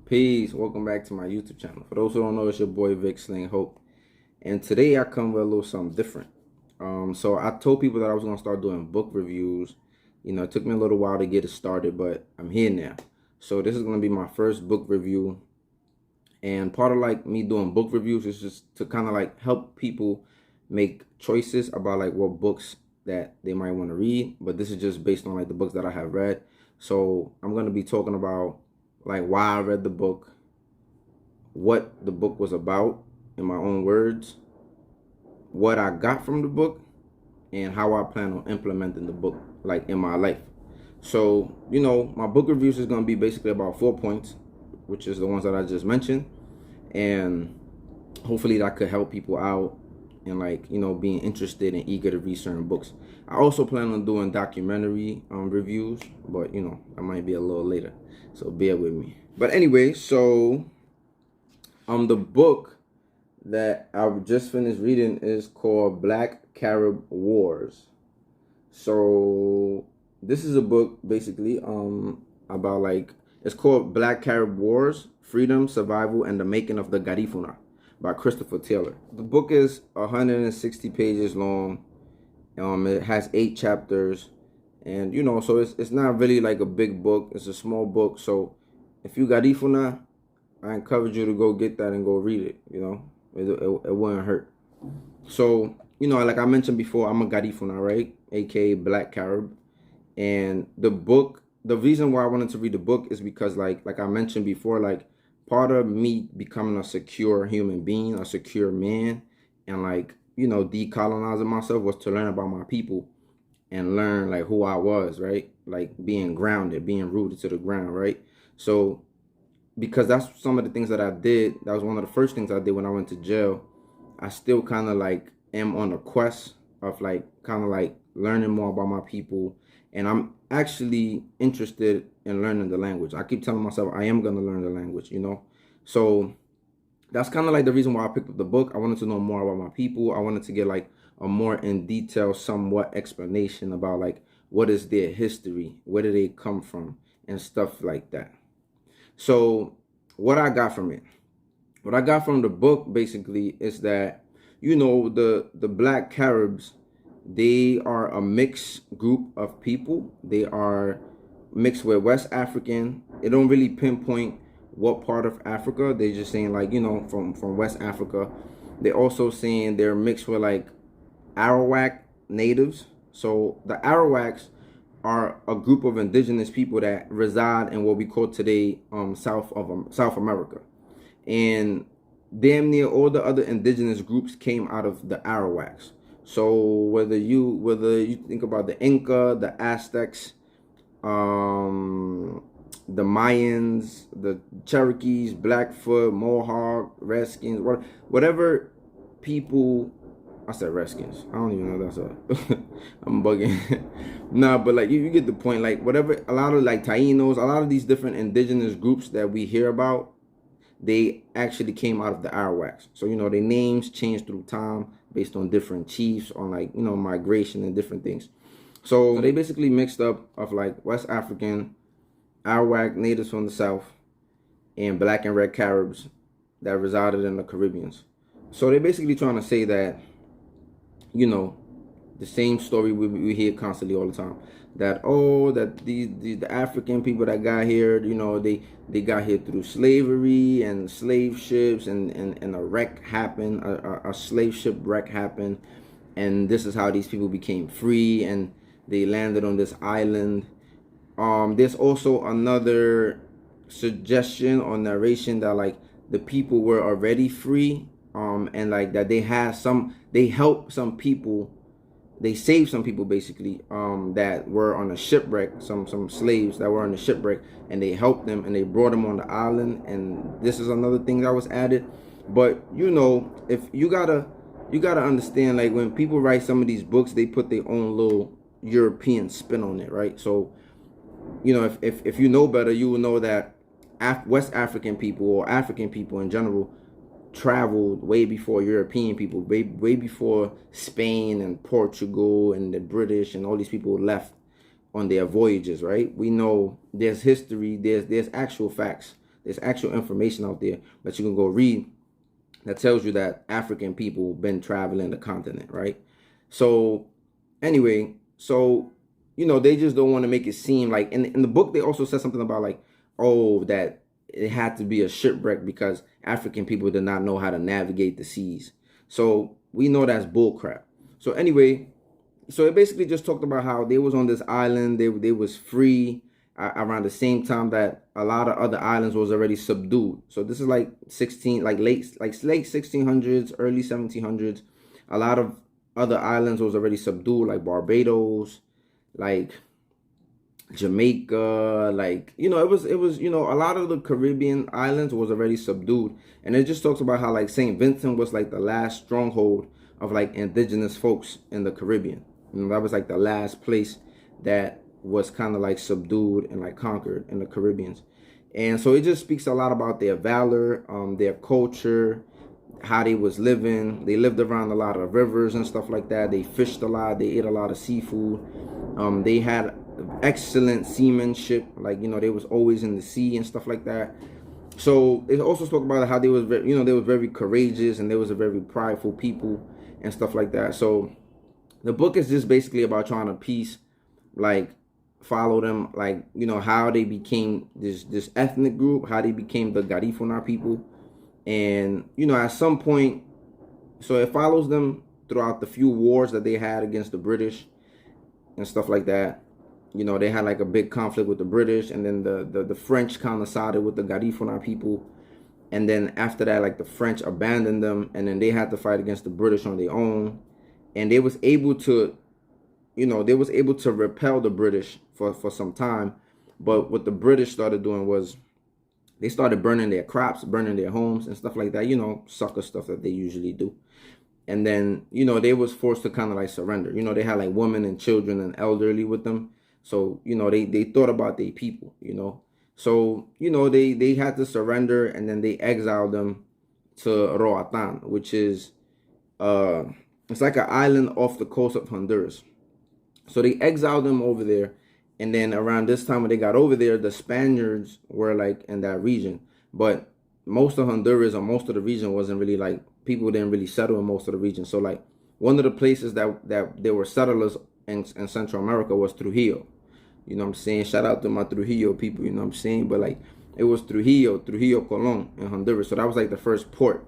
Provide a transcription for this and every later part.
Peace. Welcome back to my YouTube channel. For those who don't know, it's your boy Vic Sling Hope. And today I come with a little something different. So I told people that I was going to start doing book reviews. You know, it took me a little while to get it started, but I'm here now. So this is going to be my first book review. And part of like me doing book reviews is just to kind of like help people make choices about like what books that they might want to read. But this is just based on like the books that I have read. So I'm going to be talking about like why I read the book, what the book was about in my own words, what I got from the book, and how I plan on implementing the book like in my life. So, you know, my book reviews is going to be basically about 4 points, which is the ones that I just mentioned. And hopefully that could help people out and like, you know, being interested and eager to read certain books. I also plan on doing documentary reviews, but you know, that might be a little later, so bear with me. But anyway, so the book that I just finished reading is called Black Carib Wars. So this is a book basically about like, it's called Black Carib Wars, Freedom, Survival, and the Making of the Garifuna by Christopher Taylor. The book is 160 pages long. It has 8 chapters, and you know, so it's not really like a big book. It's a small book. So if you Garifuna, I encourage you to go get that and go read it. You know, it wouldn't hurt. So you know, like I mentioned before, I'm a Garifuna, right? AKA Black Carib. And the book, the reason why I wanted to read the book is because like I mentioned before, like part of me becoming a secure human being, a secure man, and like, you know, decolonizing myself was to learn about my people and learn like who I was, right? Like being grounded, being rooted to the ground, right? So because that's some of the things that I did, that was one of the first things I did when I went to jail. I still kind of like am on a quest of like kind of like learning more about my people, and I'm actually interested in learning the language. I keep telling myself I am going to learn the language, you know. So that's kind of like the reason why I picked up the book. I wanted to know more about my people. I wanted to get like a more in detail, somewhat explanation about like what is their history, where do they come from, and stuff like that. So what I got from it, what I got from the book basically is that, you know, the Black Caribs, they are a mixed group of people. They are mixed with West African. It don't really pinpoint what part of Africa. They're just saying like, you know, from West Africa. They're also saying they're mixed with like Arawak Natives. So the Arawaks are a group of indigenous people that reside in what we call today South America. And damn near all the other indigenous groups came out of the Arawaks. So whether you think about the Inca, the Aztecs, the Mayans, the Cherokees, Blackfoot, Mohawk, Redskins, whatever people, I said Redskins. I don't even know that's a, I'm bugging. Nah, but like you get the point. Like whatever, a lot of like Tainos, a lot of these different indigenous groups that we hear about, they actually came out of the Arawaks. So, you know, their names changed through time based on different chiefs, on like, you know, migration and different things. So they basically mixed up of like West African, Arawak natives from the South, and Black and Red Caribs that resided in the Caribbeans. So they're basically trying to say that, you know, the same story we hear constantly all the time, that oh, that the African people that got here, you know, they got here through slavery and slave ships, and a wreck happened, a slave ship wreck happened, and this is how these people became free and they landed on this island. There's also another suggestion or narration that like the people were already free, and like that they helped some people. They saved some people basically that were on a shipwreck, some slaves that were on a shipwreck, and they helped them and they brought them on the island. And this is another thing that was added. But you know, if you gotta understand, like when people write some of these books, they put their own little European spin on it, right? So you know, if you know better, you will know that West African people or African people in general traveled way before European people, way before Spain and Portugal and the British and all these people left on their voyages, right? We know there's history, there's actual facts There's actual information out there that you can go read that tells you that African people been traveling the continent, right? So anyway, so they just don't want to make it seem like in the book they also said something about like, oh, that it had to be a shipwreck because African people did not know how to navigate the seas. So we know that's bullcrap. So anyway, so it basically just talked about how they was on this island, they was free around the same time that a lot of other islands was already subdued. So this is like late 1600s, early 1700s. A lot of other islands was already subdued, like Barbados, like Jamaica, like it was a lot of the Caribbean islands was already subdued. And it just talks about how like St. Vincent was like the last stronghold of like indigenous folks in the Caribbean. That was like the last place that was kind of like subdued and like conquered in the Caribbeans. And so it just speaks a lot about their valor, their culture, how they was living. They lived around a lot of rivers and stuff like that. They fished a lot. They ate a lot of seafood. They had excellent seamanship. Like, they was always in the sea and stuff like that. So it also spoke about how they was very, they was very courageous and they was a very prideful people and stuff like that. So the book is just basically about trying to piece, like, follow them, like, how they became this ethnic group, how they became the Garifuna people. And, at some point, so it follows them throughout the few wars that they had against the British and stuff like that. They had like a big conflict with the British, and then the French kind of sided with the Garifuna people. And then after that, like the French abandoned them, and then they had to fight against the British on their own. And they was able to, repel the British for some time. But what the British started doing was they started burning their crops, burning their homes and stuff like that, sucker stuff that they usually do. And then, they was forced to kind of like surrender. They had like women and children and elderly with them. So, they thought about their people, So, they had to surrender, and then they exiled them to Roatan, which is, it's like an island off the coast of Honduras. So they exiled them over there. And then around this time when they got over there, the Spaniards were like in that region. But most of Honduras or most of the region wasn't really like, people didn't really settle in most of the region. So like one of the places that there were settlers in Central America was Trujillo. You know what I'm saying? Shout out to my Trujillo people, you know what I'm saying? But like it was Trujillo Colón in Honduras. So that was like the first port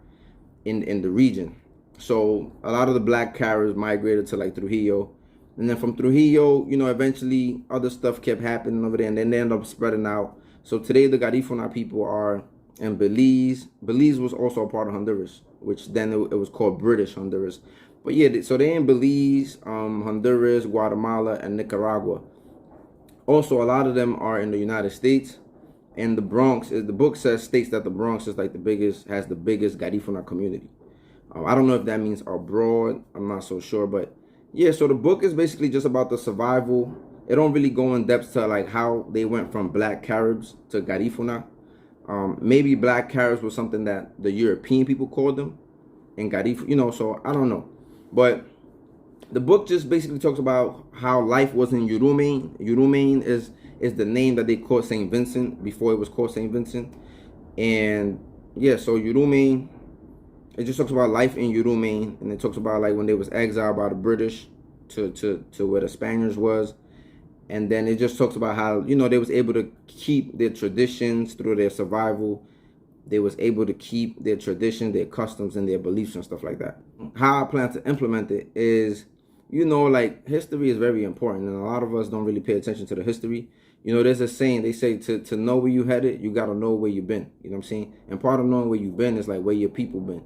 in the region. So a lot of the black Caribs migrated to like Trujillo. And then from Trujillo, eventually other stuff kept happening over there, and then they ended up spreading out. So today the Garifuna people are in Belize. Belize was also a part of Honduras, which then it was called British Honduras. But yeah, so they're in Belize, Honduras, Guatemala, and Nicaragua. Also, a lot of them are in the United States. And the Bronx, the book states that the Bronx is like has the biggest Garifuna community. I don't know if that means abroad. I'm not so sure, but yeah, so the book is basically just about the survival. It don't really go in depth to like how they went from black Caribs to Garifuna. Maybe black Caribs was something that the European people called them, and Garifuna, so I don't know. But the book just basically talks about how life was in Yurumain. Yurumain is the name that they called St. Vincent before it was called St. Vincent. And yeah, so Yurumain, it just talks about life in Yurumain, and it talks about like when they was exiled by the British to where the Spaniards was. And then it just talks about how, they was able to keep their traditions through their survival. They was able to keep their traditions, their customs, and their beliefs and stuff like that. How I plan to implement it is, like history is very important, and a lot of us don't really pay attention to the history. There's a saying, they say to know where you headed, you got to know where you've been. You know what I'm saying? And part of knowing where you've been is like where your people been.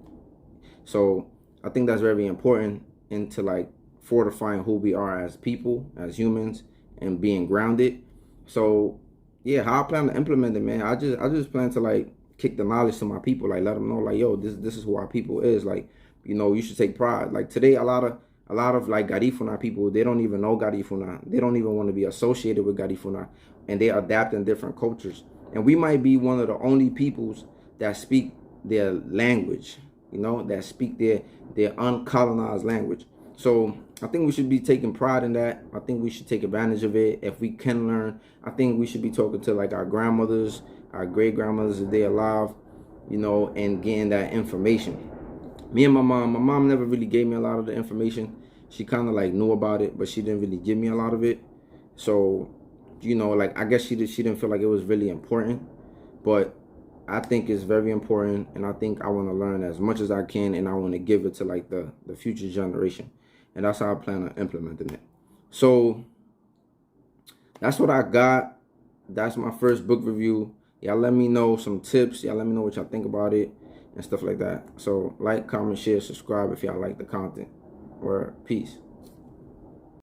So I think that's very important into like fortifying who we are as people, as humans, and being grounded. So yeah, how I plan to implement it, man, I just plan to like kick the knowledge to my people, like let them know like, yo, this is who our people is. Like, you should take pride. Like today, a lot of like Garifuna people, they don't even know Garifuna. They don't even want to be associated with Garifuna, and they adapt in different cultures. And we might be one of the only peoples that speak their language, that speak their uncolonized language. So I think we should be taking pride in that. I think we should take advantage of it if we can learn. I think we should be talking to like our grandmothers, our great grandmothers if they alive, you know, and getting that information. Me and my mom never really gave me a lot of the information. She kind of like knew about it, but she didn't really give me a lot of it. So, you know, like I guess she didn't feel like it was really important, but I think it's very important, and I think I want to learn as much as I can, and I want to give it to like the future generation, and that's how I plan on implementing it. So that's what I got. That's my first book review. Y'all let me know some tips. Y'all let me know what y'all think about it and stuff like that. So like, comment, share, subscribe if y'all like the content. Or peace.